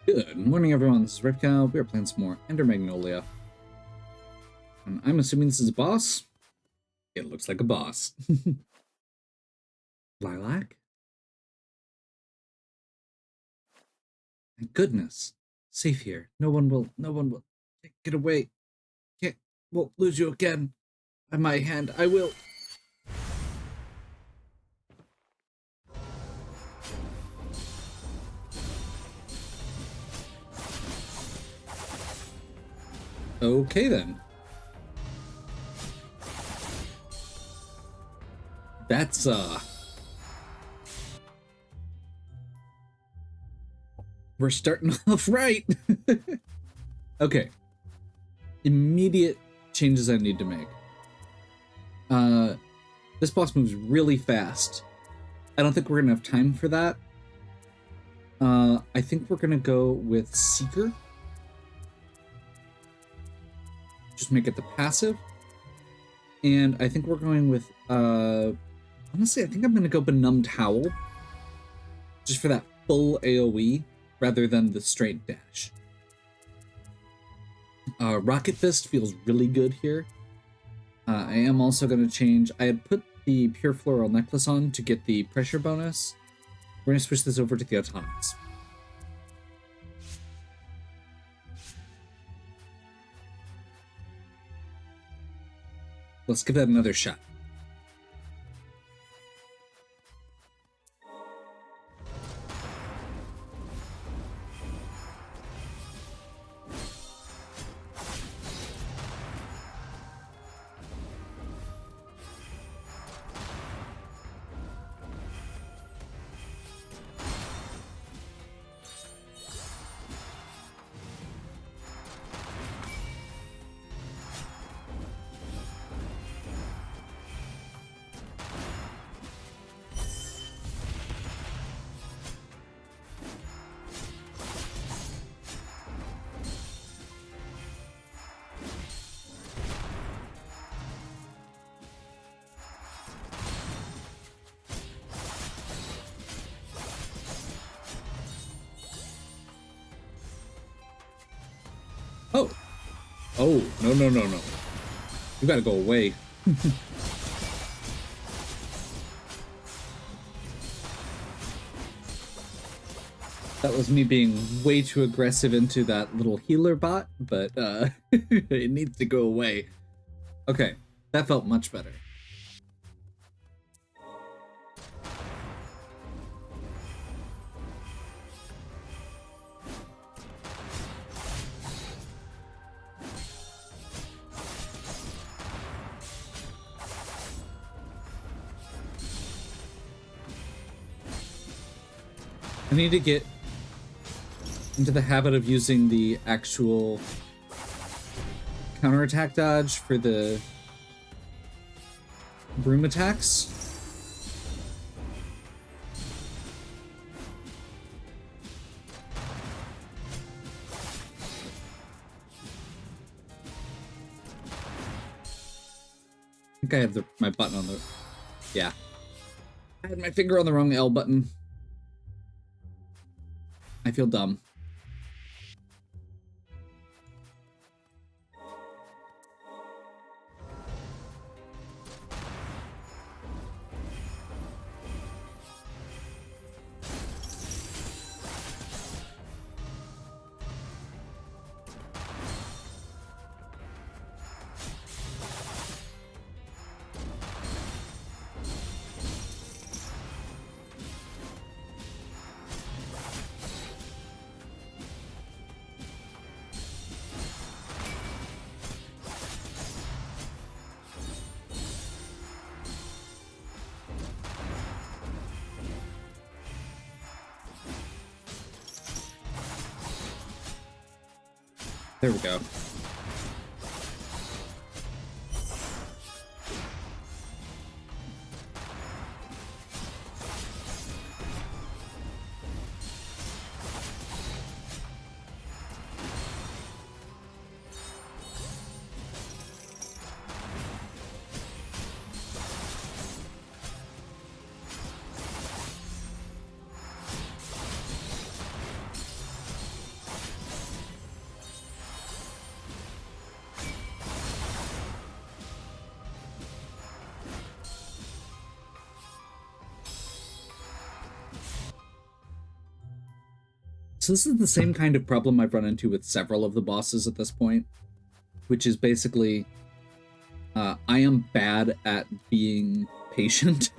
Good morning, everyone. This is Ripcow. We are playing some more Ender Magnolia. And I'm assuming this is a boss. It looks like a boss. Lilac? Thank goodness. Safe here. No one will. Get away. We'll lose you again. By my hand, I will. Okay, then. That's, we're starting off right. Okay. Immediate changes I need to make. This boss moves really fast. I don't think we're gonna have time for that. I think we're gonna go with Seeker. Just make it the passive. And I think we're going with, honestly, I think I'm gonna go Benumbed Howl. Just for that full AoE, rather than the straight dash. Rocket Fist feels really good here. I am also gonna change, I had put the Pure Floral Necklace on to get the pressure bonus. We're gonna switch this over to the Autonomous. Let's give that another shot. Oh. Oh, no. You gotta go away. That was me being way too aggressive into that little healer bot, but it needs to go away. Okay, that felt much better. I need to get into the habit of using the actual counterattack dodge for the broom attacks. I think I have my button on the... Yeah. I had my finger on the wrong L button. I feel dumb. There we go. So this is the same kind of problem I've run into with several of the bosses at this point, which is basically I am bad at being patient.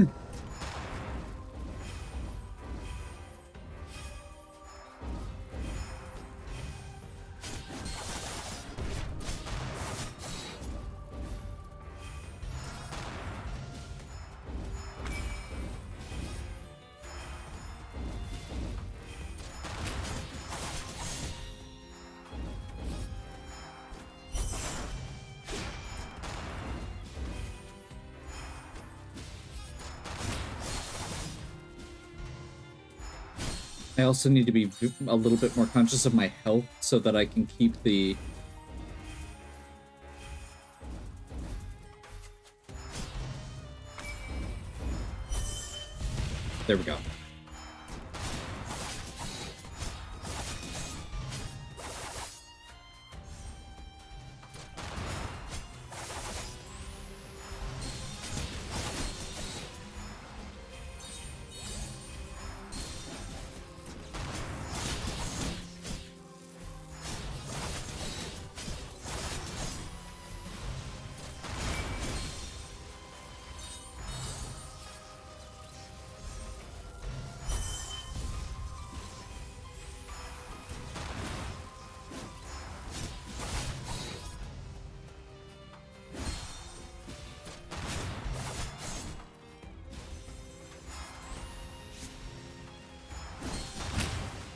I also need to be a little bit more conscious of my health so that I can keep the... There we go.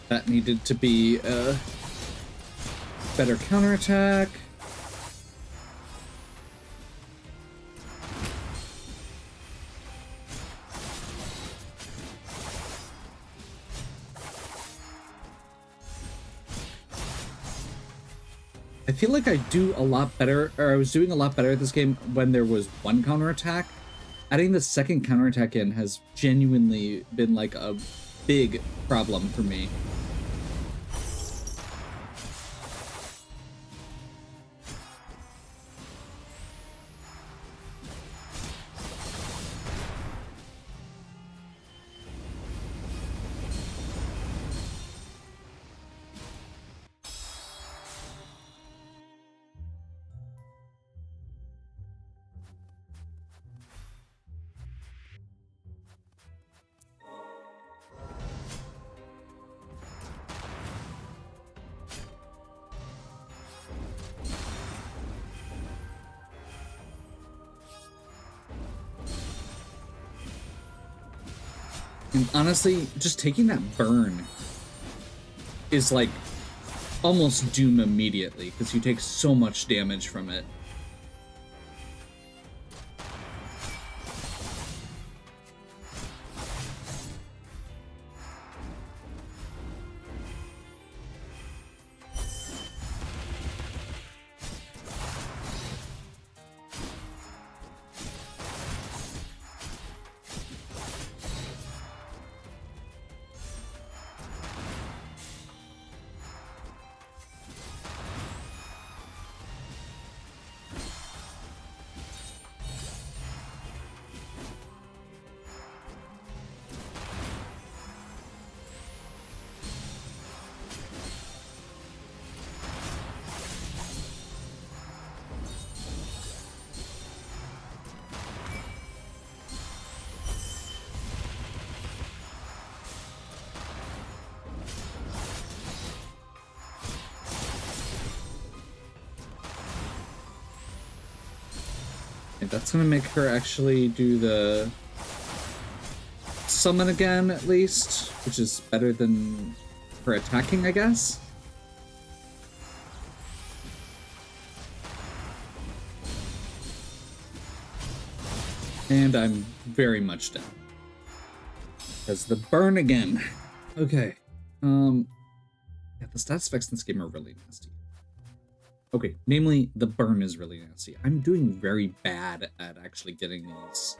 That needed to be a better counterattack. I feel like I do a lot better, or I was doing a lot better at this game when there was one counterattack. Adding the second counterattack in has genuinely been like a big problem for me. And honestly, just taking that burn is like almost doom immediately because you take so much damage from it. That's gonna make her actually do the summon again, at least, which is better than her attacking, I guess. And I'm very much down. Because the burn again. Okay. Yeah, the stats effects in this game are really nasty. Okay, namely, the burn is really nasty. I'm doing very bad at actually getting these.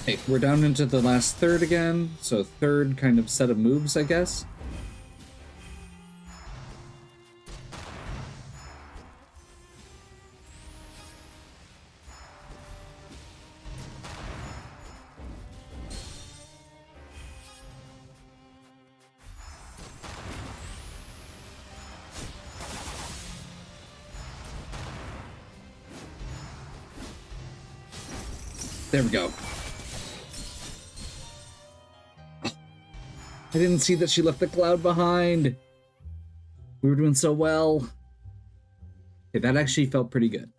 Hey, we're down into the last third again, so third kind of set of moves, I guess. There we go. I didn't see that she left the cloud behind. We were doing so well. Okay, that actually felt pretty good.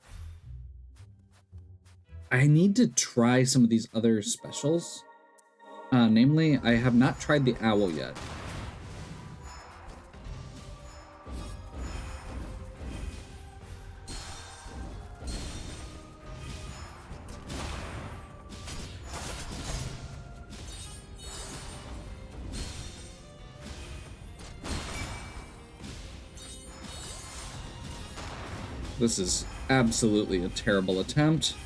I need to try some of these other specials. Namely, I have not tried the owl yet. This is absolutely a terrible attempt.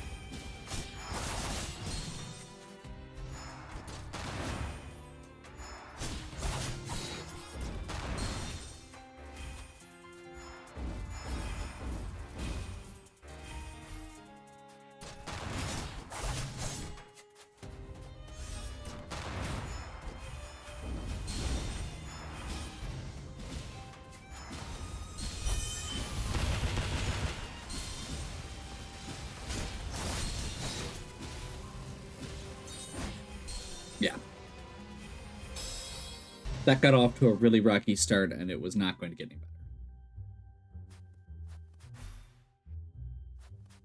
Yeah. That got off to a really rocky start, and it was not going to get any better.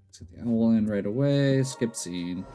Let's get the owl in right away. Skip scene.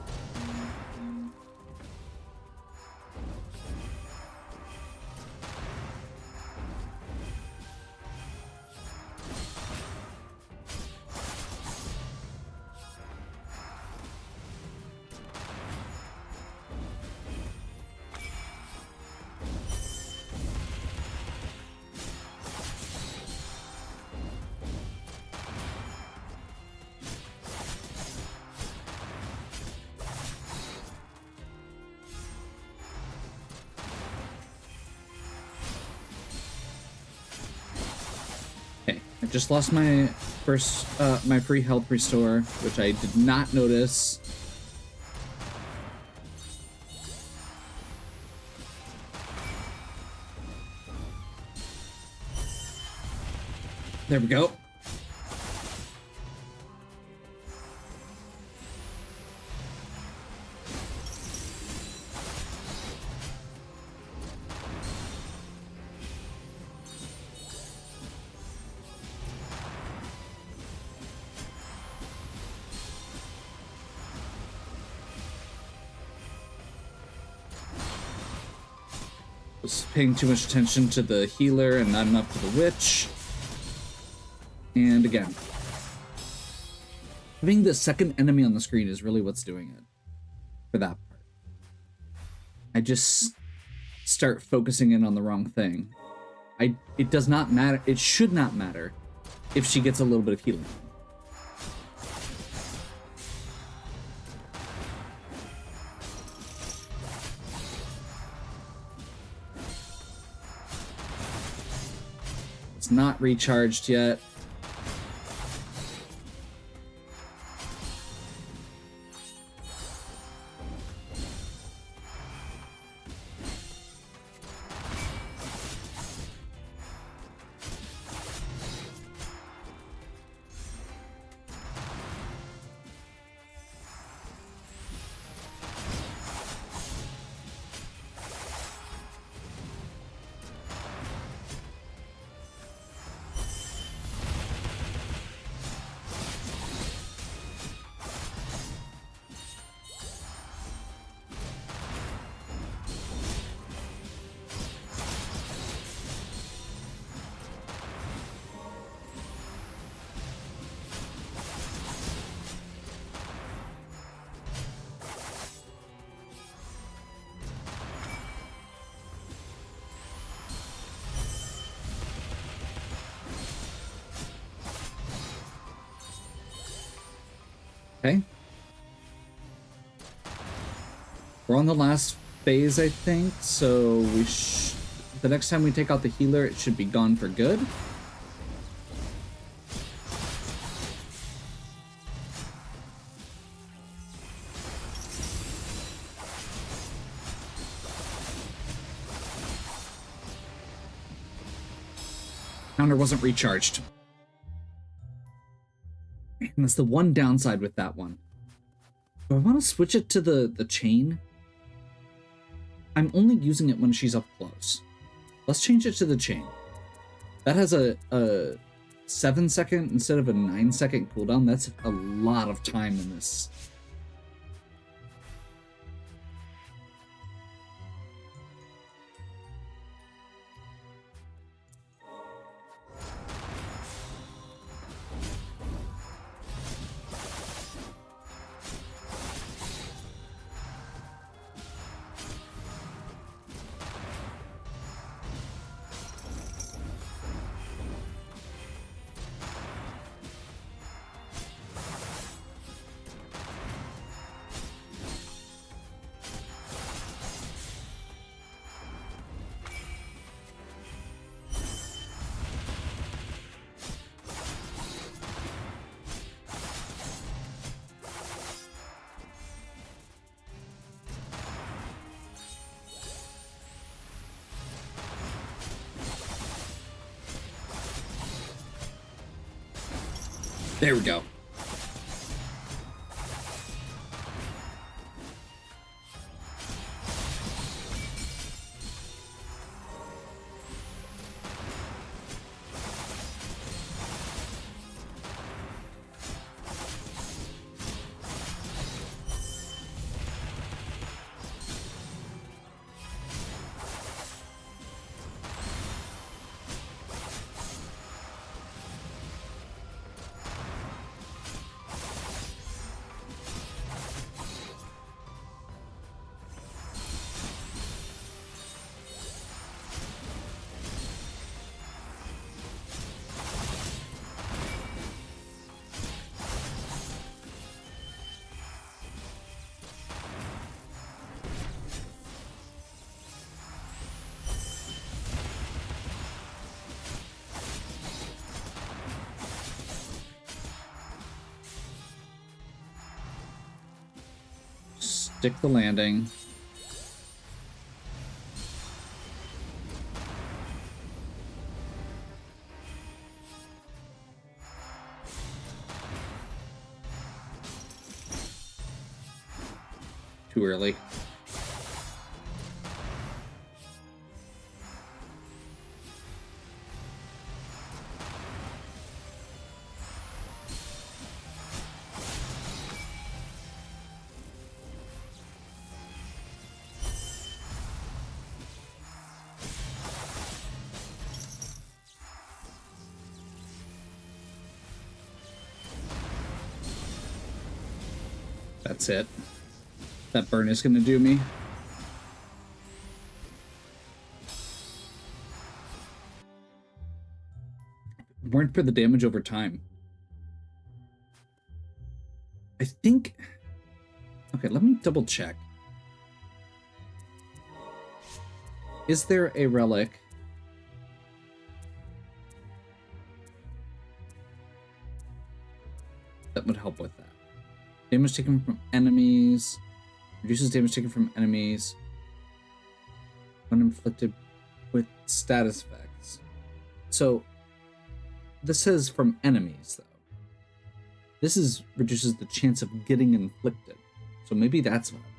I just lost my first, my free health restore, which I did not notice. There we go. Was paying too much attention to the healer and not enough to the witch. And again, having the second enemy on the screen is really what's doing it for that part. I just start focusing in on the wrong thing. It does not matter. It should not matter if she gets a little bit of healing. It's not recharged yet. Okay. We're on the last phase, I think, so the next time we take out the healer, it should be gone for good. Counter wasn't recharged. And that's the one downside with that one. Do I want to switch it to the chain? I'm only using it when she's up close. Let's change it to the chain. That has a 7-second instead of a 9-second cooldown. That's a lot of time in this. There we go. Stick the landing. Too early. That's it. That burn is gonna do me. Weren't for the damage over time. I think... Okay, let me double check. Is there a relic that would help with that? Damage taken from enemies. Reduces damage taken from enemies when inflicted with status effects. So this says from enemies, though. This reduces the chance of getting inflicted. So maybe that's what I want.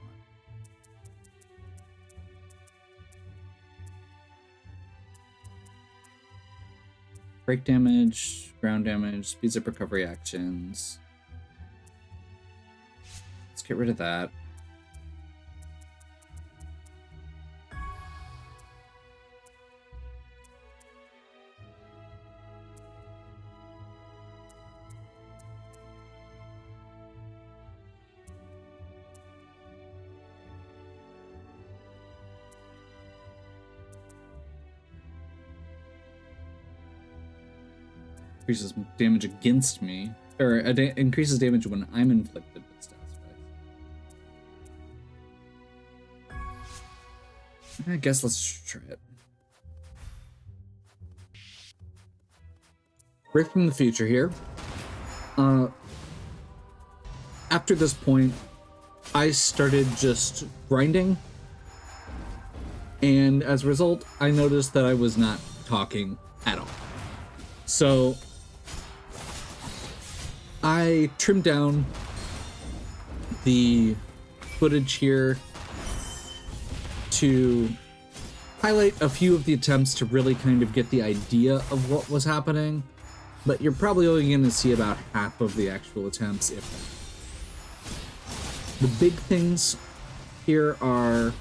Break damage, ground damage, speeds up recovery actions. Let's get rid of that. Increases damage against me, or increases damage when I'm inflicted with status effects. I guess let's try it. Right from the future here. After this point, I started just grinding. And as a result, I noticed that I was not talking at all. So I trimmed down the footage here to highlight a few of the attempts to really kind of get the idea of what was happening, but you're probably only going to see about half of the actual attempts, if that. The big things here are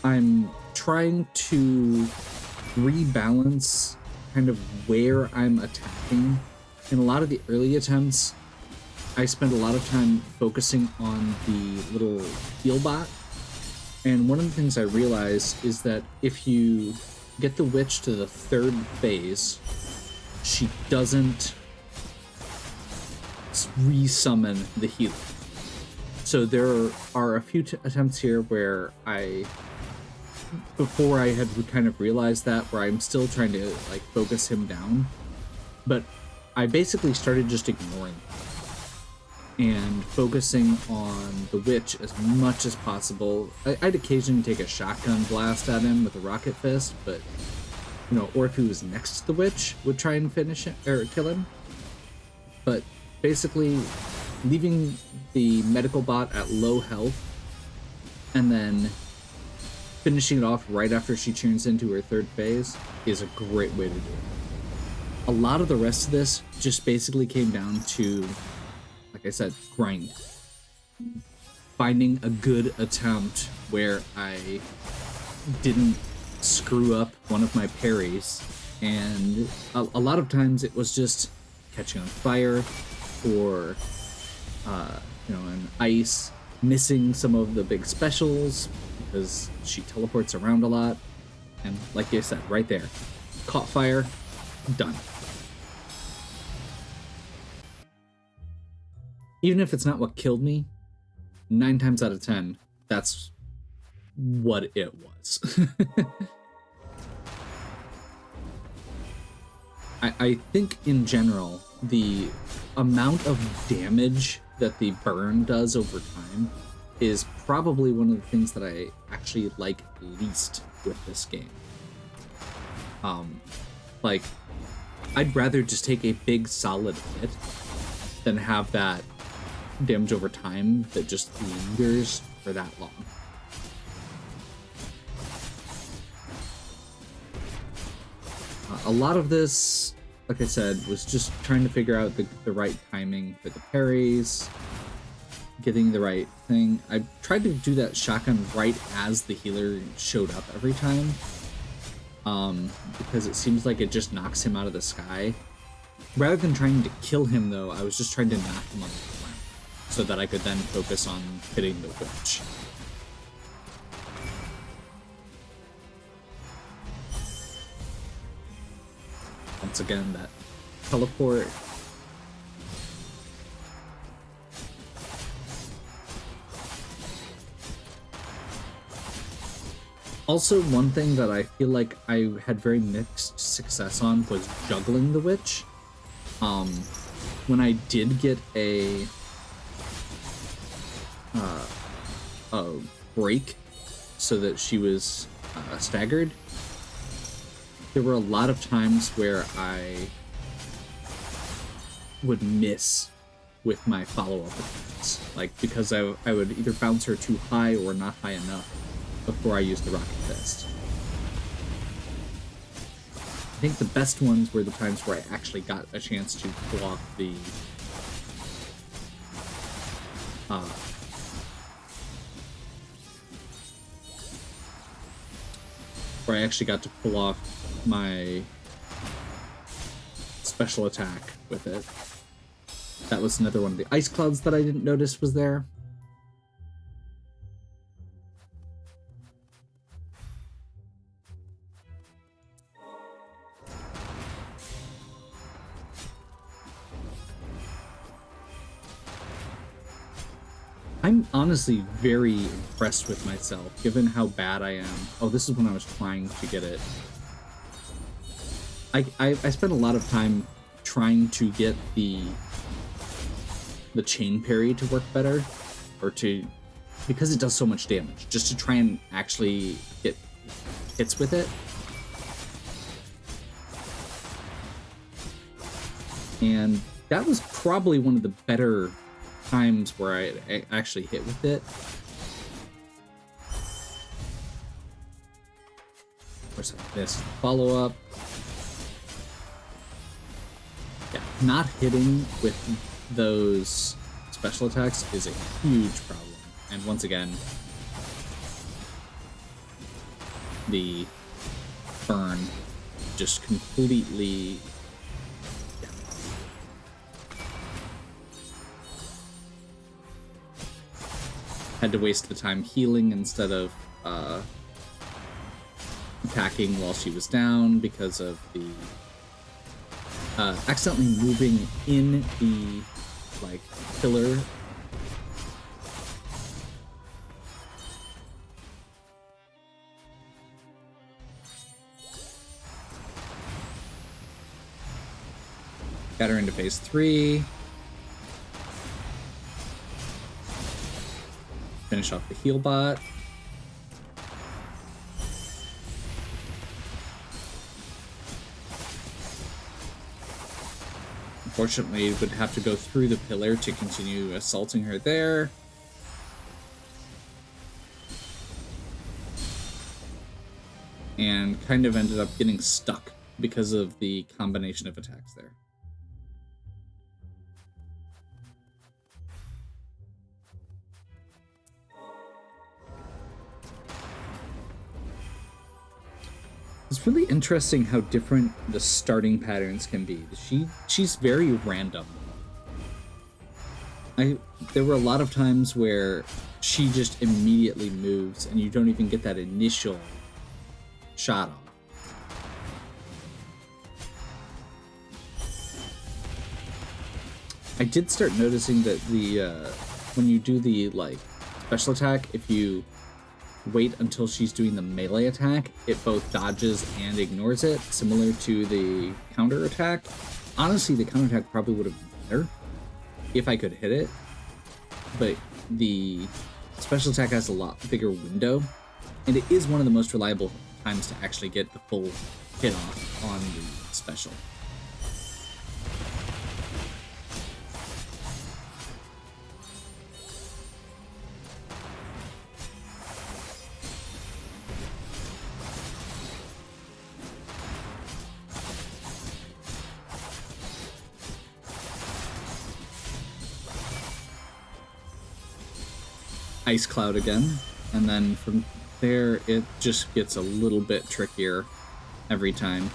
I'm trying to rebalance kind of where I'm attacking. In a lot of the early attempts, I spent a lot of time focusing on the little heal bot. And one of the things I realized is that if you get the witch to the 3rd phase, she doesn't resummon the healer. So there are a few attempts here where before I had kind of realized that, where I'm still trying to like focus him down, but I basically started just ignoring him and focusing on the witch as much as possible. I'd occasionally take a shotgun blast at him with a rocket fist, but you know, or if he was next to the witch, would try and finish him or kill him. But basically, leaving the medical bot at low health and then finishing it off right after she turns into her 3rd phase is a great way to do it. A lot of the rest of this just basically came down to, like I said, grind. Finding a good attempt where I didn't screw up one of my parries, and a lot of times it was just catching on fire or you know, an ice, missing some of the big specials because she teleports around a lot, and like you said, right there, caught fire, done. Even if it's not what killed me, 9 times out of 10, that's what it was. I think in general, the amount of damage that the burn does over time is probably one of the things that I actually like least with this game. Like, I'd rather just take a big solid hit than have that damage over time that just lingers for that long. A lot of this, like I said, was just trying to figure out the right timing for the parries, getting the right thing. I tried to do that shotgun right as the healer showed up every time, because it seems like it just knocks him out of the sky. Rather than trying to kill him, though, I was just trying to knock him on the ground so that I could then focus on hitting the witch. Once again, that teleport. Also, one thing that I feel like I had very mixed success on was juggling the witch. When I did get a break so that she was staggered, there were a lot of times where I would miss with my follow-up attacks, like because I would either bounce her too high or not high enough before I used the rocket fist. I think the best ones were the times where I actually got a chance to pull off the where I actually got to pull off my special attack with it. That was another one of the ice clouds that I didn't notice was there. I'm honestly very impressed with myself, given how bad I am. Oh, this is when I was trying to get it. I spent a lot of time trying to get the chain parry to work better, or to, because it does so much damage, just to try and actually get hits with it. And that was probably one of the better times where I actually hit with it. Of course, I missed follow-up. Yeah, not hitting with those special attacks is a huge problem. And once again, the burn just completely... Yeah. Had to waste the time healing instead of attacking while she was down because of the accidentally moving in the like pillar. Got her into phase 3. Finish off the heal bot. Unfortunately, would have to go through the pillar to continue assaulting her there. And kind of ended up getting stuck because of the combination of attacks there. It's really interesting how different the starting patterns can be. She's very random. There were a lot of times where she just immediately moves and you don't even get that initial shot off. I did start noticing that the when you do the like special attack, if you wait until she's doing the melee attack, it both dodges and ignores it, similar to the counter attack. Honestly, the counter attack probably would have been better if I could hit it, but the special attack has a lot bigger window, and it is one of the most reliable times to actually get the full hit off on the special. Ice Cloud again, and then from there it just gets a little bit trickier every time.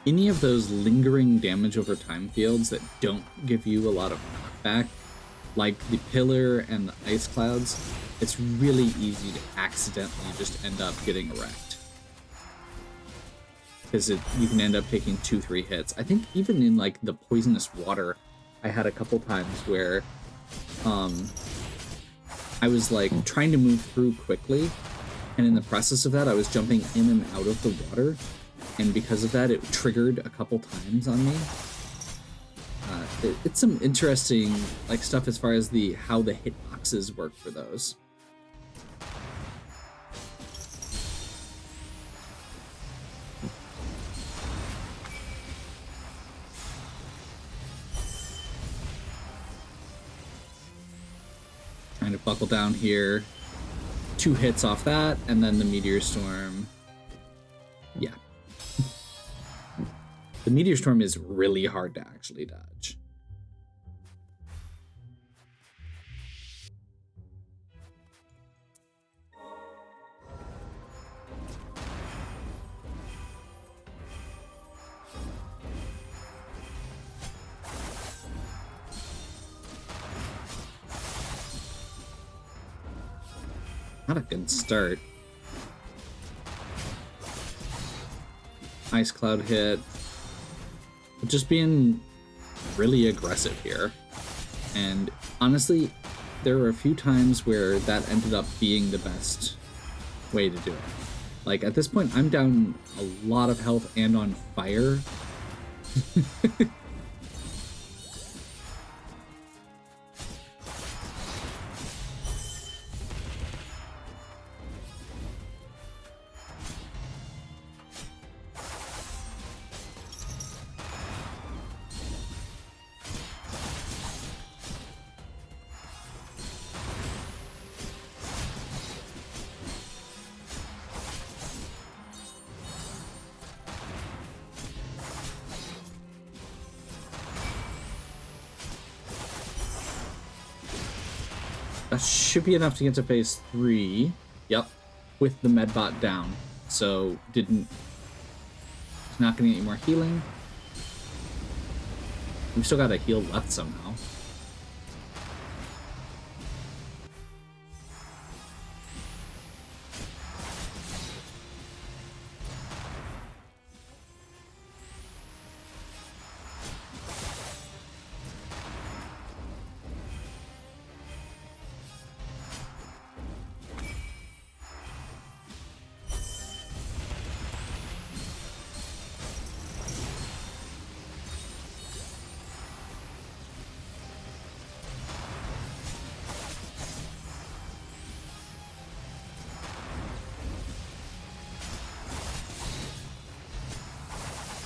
Any of those lingering damage over time fields that don't give you a lot of knockback, like the pillar and the ice clouds, it's really easy to accidentally just end up getting wrecked. Because you can end up taking 2-3 hits. I think even in like the poisonous water, I had a couple times where I was like trying to move through quickly, and in the process of that I was jumping in and out of the water, and because of that it triggered a couple times on me. It's some interesting like stuff as far as how the hitboxes work for those. Trying to buckle down here. 2 hits off that, and then the Meteor Storm. Yeah. The Meteor Storm is really hard to actually dodge. Not a good start. Ice Cloud hit. Just being really aggressive here. And honestly, there were a few times where that ended up being the best way to do it. Like, at this point, I'm down a lot of health and on fire. That should be enough to get to phase 3. Yep. With the medbot down. So not gonna get any more healing. We've still got a heal left somehow.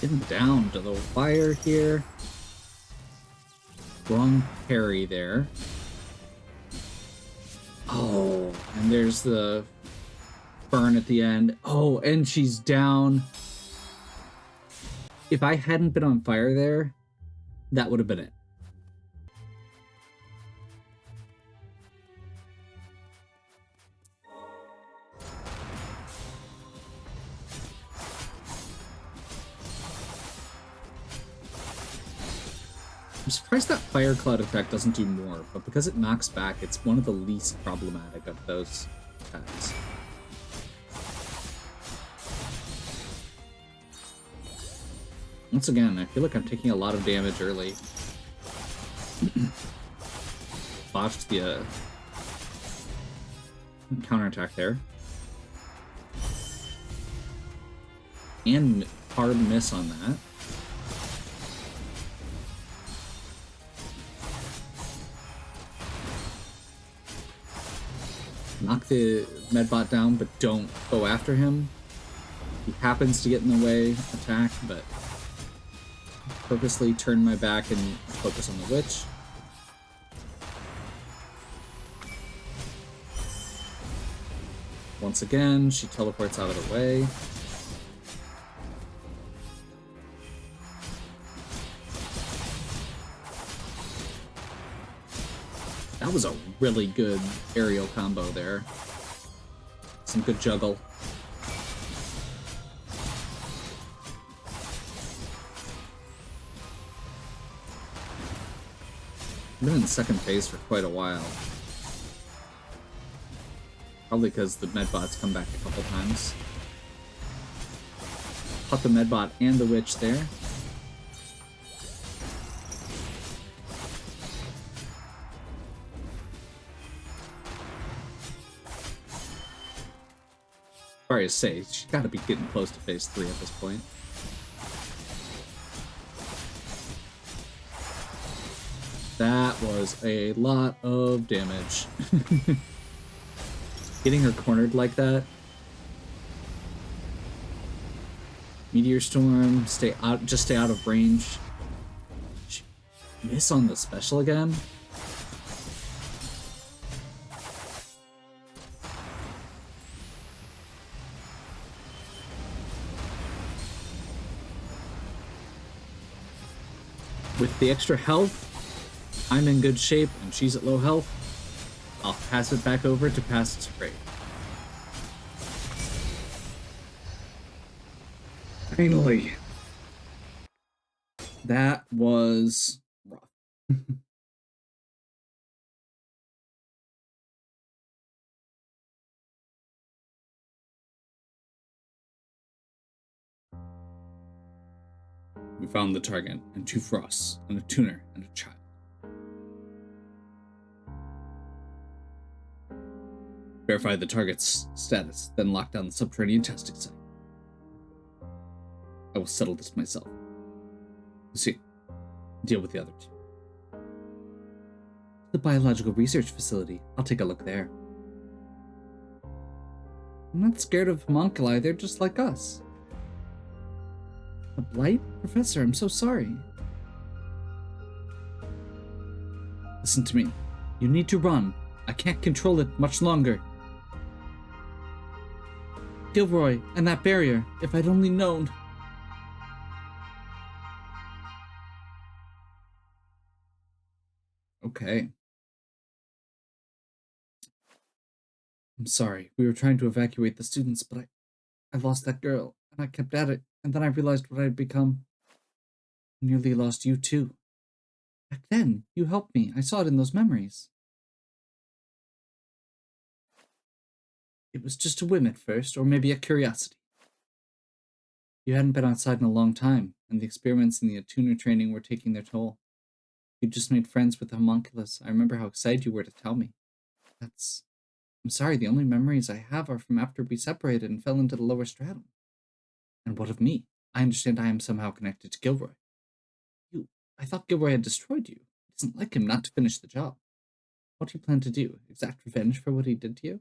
Getting down to the wire here. Wrong parry there. Oh, and there's the burn at the end. Oh, and she's down. If I hadn't been on fire there, that would have been it. I'm surprised that Fire Cloud effect doesn't do more, but because it knocks back, it's one of the least problematic of those attacks. Once again, I feel like I'm taking a lot of damage early. Botched the counterattack there. And hard miss on that. Knock the medbot down, but don't go after him. He happens to get in the way attack, but purposely turn my back and focus on the witch. Once again, she teleports out of the way. That was a really good aerial combo there. Some good juggle. I've been in second phase for quite a while. Probably because the medbots come back a couple times. Caught the medbot and the witch there. Sorry to say, she's got to be getting close to phase 3 at this point. That was a lot of damage. Getting her cornered like that. Meteor Storm, stay out, just stay out of range. She miss on the special again. With the extra health, I'm in good shape and she's at low health. I'll pass it back over to past spray. Finally. That was rough. We found the target, and 2 frosts, and a tuner, and a child. Verify the target's status, then lock down the subterranean testing site. I will settle this myself. See, deal with the other 2. The biological research facility. I'll take a look there. I'm not scared of homunculi, they're just like us. A blight? Professor, I'm so sorry. Listen to me. You need to run. I can't control it much longer. Gilroy, and that barrier, if I'd only known. Okay. I'm sorry. We were trying to evacuate the students, but I lost that girl, and I kept at it, and then I realized what I had become. I nearly lost you, too. Back then, you helped me. I saw it in those memories. It was just a whim at first, or maybe a curiosity. You hadn't been outside in a long time, and the experiments in the attuner training were taking their toll. You just made friends with the homunculus. I remember how excited you were to tell me. I'm sorry, the only memories I have are from after we separated and fell into the lower stratum. And what of me? I understand I am somehow connected to Gilroy. I thought Gilroy had destroyed you. It isn't like him not to finish the job. What do you plan to do? Exact revenge for what he did to you?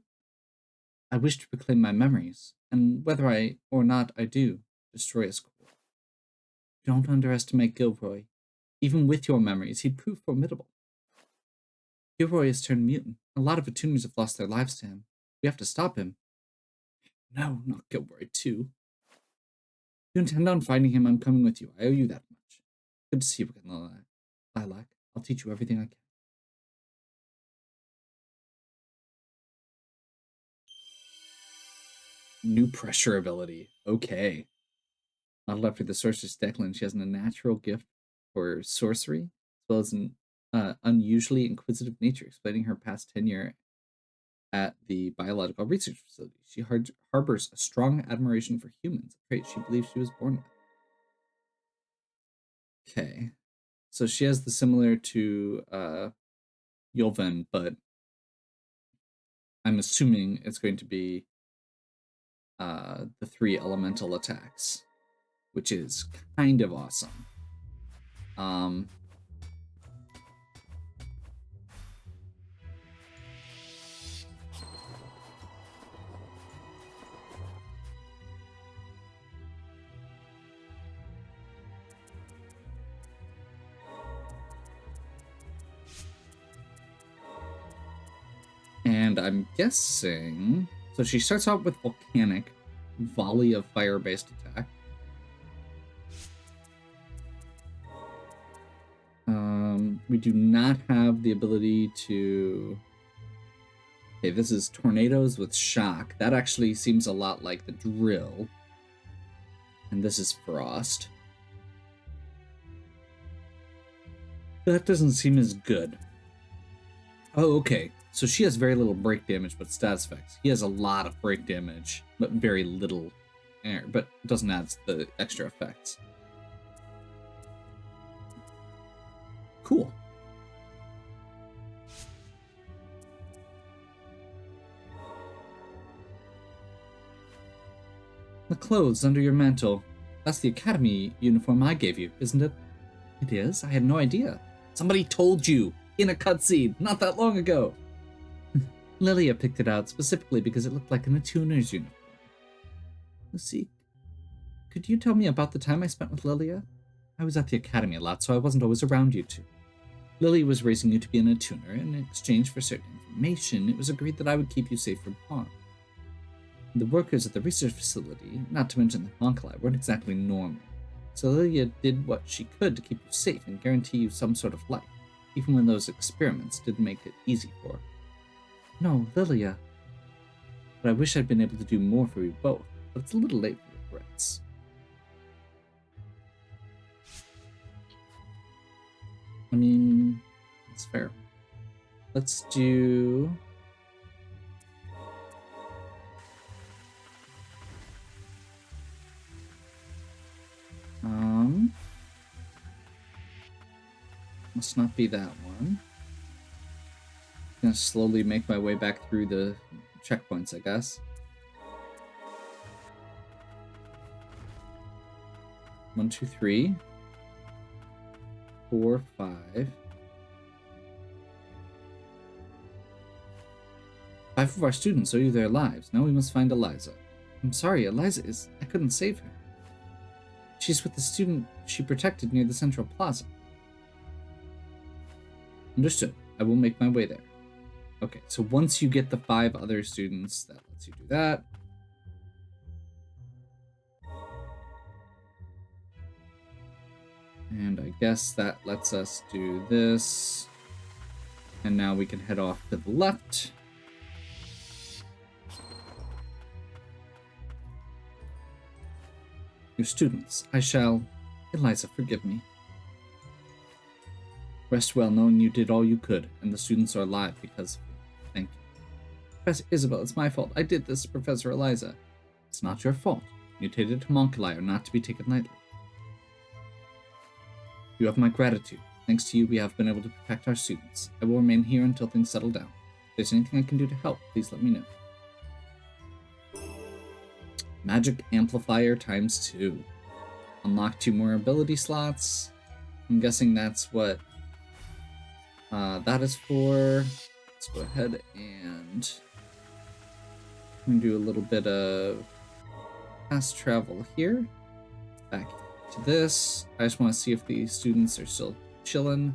I wish to reclaim my memories, and whether I or not I do, destroy his core. Don't underestimate Gilroy. Even with your memories, he'd prove formidable. Gilroy has turned mutant. A lot of attuners have lost their lives to him. We have to stop him. No, not Gilroy, too. If you intend on finding him, I'm coming with you. I owe you that much. Good to see you again, Lilac. I'll teach you everything I can. New pressure ability. Okay. Modeled after the sorceress Declan, she has a natural gift for sorcery, as well as an unusually inquisitive nature, explaining her past tenure at the biological research facility. She harbors a strong admiration for humans, a trait she believes she was born with. Okay. So she has the similar to Yulven, but I'm assuming it's going to be the 3 elemental attacks, which is kind of awesome. And I'm guessing... So she starts out with Volcanic, volley of fire-based attack. We do not have the ability to... Okay, this is Tornadoes with Shock. That actually seems a lot like the Drill. And this is Frost. That doesn't seem as good. Oh, okay. So she has very little break damage, but status effects. He has a lot of break damage, but very little air, but doesn't add the extra effects. Cool. The clothes under your mantle. That's the academy uniform I gave you, isn't it? It is? I had no idea. Somebody told you in a cutscene not that long ago. Lilia picked it out specifically because it looked like an attuner's uniform. Luiseach, could you tell me about the time I spent with Lilia? I was at the academy a lot, so I wasn't always around you two. Lily was raising you to be an attuner, and in exchange for certain information, it was agreed that I would keep you safe from harm. The workers at the research facility, not to mention the homunculi, weren't exactly normal, so Lilia did what she could to keep you safe and guarantee you some sort of life, even when those experiments didn't make it easy for her. No, Lilia. But I wish I'd been able to do more for you both, but it's a little late for regrets. I mean, it's fair. Let's do... Must not be that one. Gonna slowly make my way back through the checkpoints, I guess. 1, 2, 3, 4, 5. 5 of our students owe you their lives. Now we must find Eliza. I'm sorry, Eliza is... I couldn't save her. She's with the student she protected near the Central Plaza. Understood. I will make my way there. Okay, so once you get the 5 other students, that lets you do that. And I guess that lets us do this. And now we can head off to the left. Your students, I shall... Eliza, forgive me. Rest well knowing you did all you could, and the students are alive because of you. Thank you. Professor Isabel, it's my fault. I did this to Professor Eliza. It's not your fault. Mutated homunculi are not to be taken lightly. You have my gratitude. Thanks to you, we have been able to protect our students. I will remain here until things settle down. If there's anything I can do to help, please let me know. Magic Amplifier ×2. Unlock 2 more ability slots. I'm guessing that's what that is for. Let's go ahead and do a little bit of fast travel here. Back to this. I just want to see if the students are still chilling.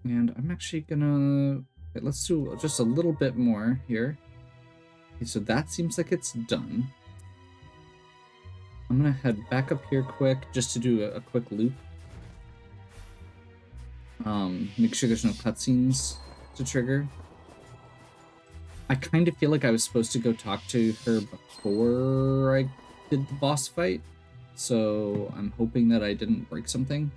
And I'm actually gonna... Okay, let's do just a little bit more here. Okay, so that seems like it's done. I'm gonna head back up here quick, just to do a quick loop. Make sure there's no cutscenes to trigger. I kind of feel like I was supposed to go talk to her before I did the boss fight, so I'm hoping that I didn't break something.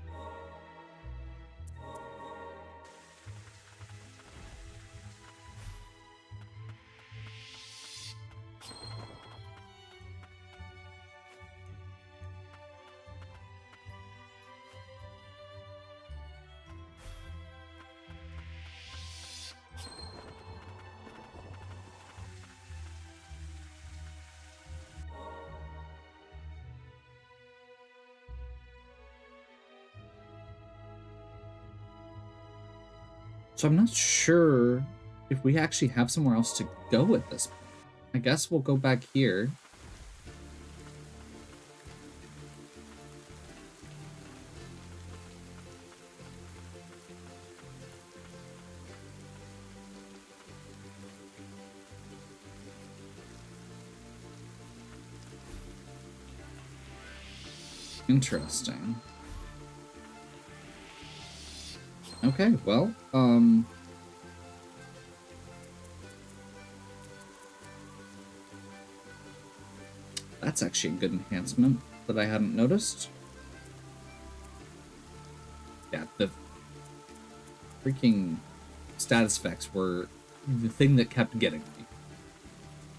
So I'm not sure if we actually have somewhere else to go at this point. I guess we'll go back here. Interesting. Okay, well, that's actually a good enhancement that I hadn't noticed. Yeah, the freaking status effects were the thing that kept getting me.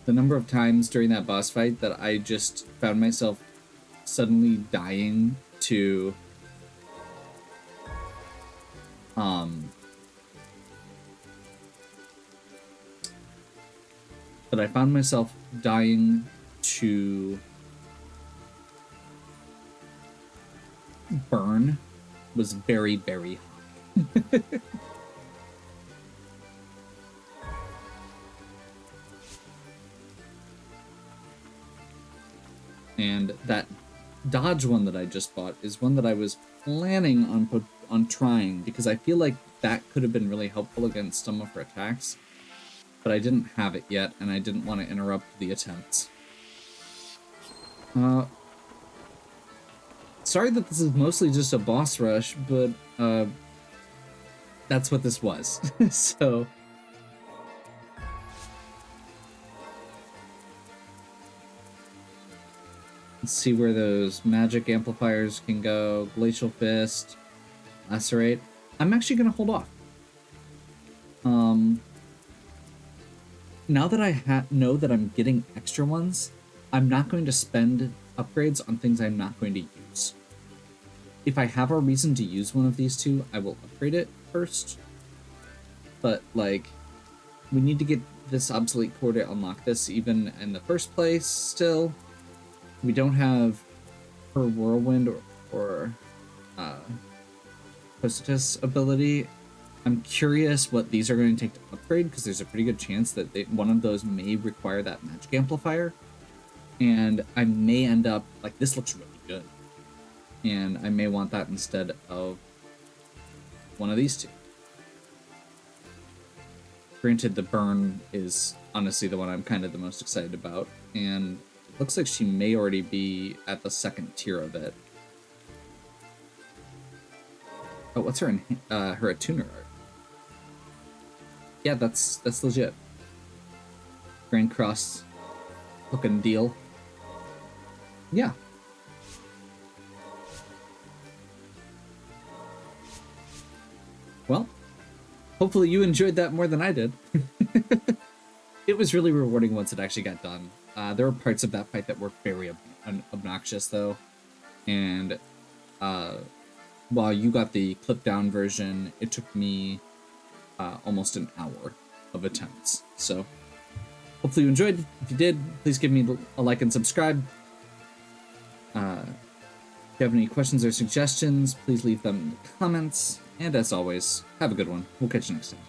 The number of times during that boss fight that I just found myself suddenly dying to but I found myself dying to burn was very, very high. And that dodge one that I just bought is one that I was planning on trying, because I feel like that could have been really helpful against some of her attacks, but I didn't have it yet, and I didn't want to interrupt the attempts. Sorry that this is mostly just a boss rush, but that's what this was. So Let's see where those magic amplifiers can go. Glacial Fist, Lacerate. I'm actually going to hold off. Now that I know that I'm getting extra ones, I'm not going to spend upgrades on things I'm not going to use. If I have a reason to use one of these two, I will upgrade it first. But, like, we need to get this obsolete core to unlock this even in the first place still. We don't have her Whirlwind or Positus ability. I'm curious what these are going to take to upgrade, because there's a pretty good chance that one of those may require that magic amplifier. And I may end up, like, this looks really good. And I may want that instead of one of these two. Granted, the burn is honestly the one I'm kind of the most excited about. And it looks like she may already be at the second tier of it. Oh, what's her attuner art? Yeah, that's legit. Grand Cross looking deal. Yeah. Well, hopefully you enjoyed that more than I did. It was really rewarding once it actually got done. There were parts of that fight that were very obnoxious, though. And while you got the clip-down version, it took me almost an hour of attempts. So hopefully you enjoyed. If you did, please give me a like and subscribe. If you have any questions or suggestions, please leave them in the comments. And as always, have a good one. We'll catch you next time.